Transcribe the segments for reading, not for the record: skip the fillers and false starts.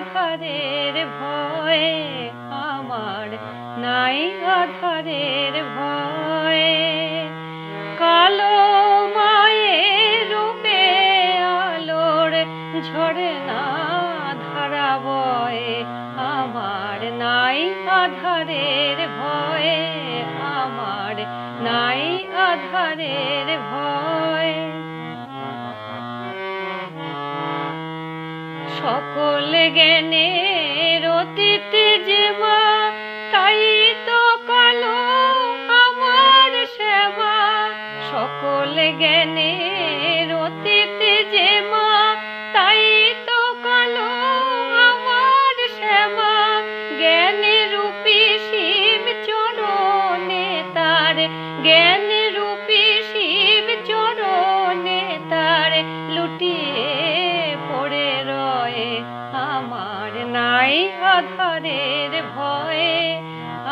আধারের ভয়ে, আমার নাই আধারের ভয়ে। কালো মায়ের রূপে আলোর ঝরে না ধারা বয়ে, আমার নাই আধারের ভয়ে, আমার নাই আধারের ভয়। সকল জ্ঞানের অতীত যে মা, তাই তো কালো আমার শ্যামা। সকল জ্ঞানের অতীত যে মা, তাই তো কালো আমার শ্যামা। জ্ঞান রূপী শিব চরণে তার, জ্ঞান রূপী শিব চরণে তার লুটিয়ে পড়ে রয়ে, আমার নাই আধারের ভয়ে,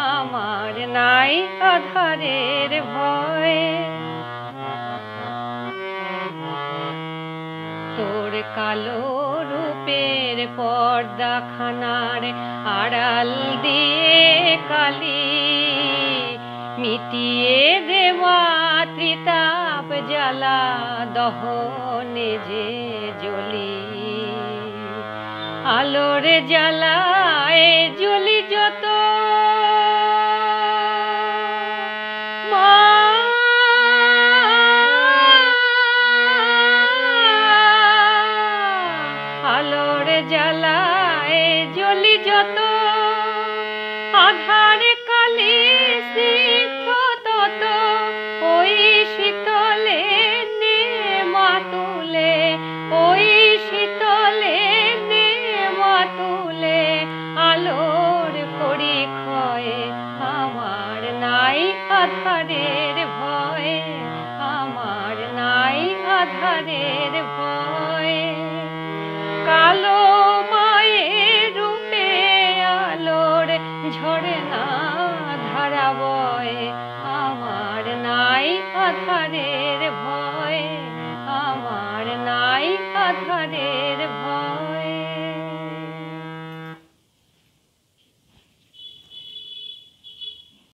আমার নাই আধারের ভয়ে। তোর কালো রূপের পর্দাখানার আড়াল দিয়ে কালি, মিটিয়ে দেওয়া ত্রিতাপ জ্বালা দহনে যে জ্বলি। আলোর জ্বালায় জ্বলি যত মা, আলোর জ্বালায় জ্বলি যত, আধার কালি স্নিগ্ধ তত। ওই শীতলে নে মা তুলে, ওই শীতলে নে মা তুলে, আলোর করি ক্ষয়ে, আমার নাই আধারের ভয়ে, আমার নাই আধারের ভয়ে। কালো মায়ের রূপে আলোর ঝরে না ধারা বয়ে, আমার নাই আধারের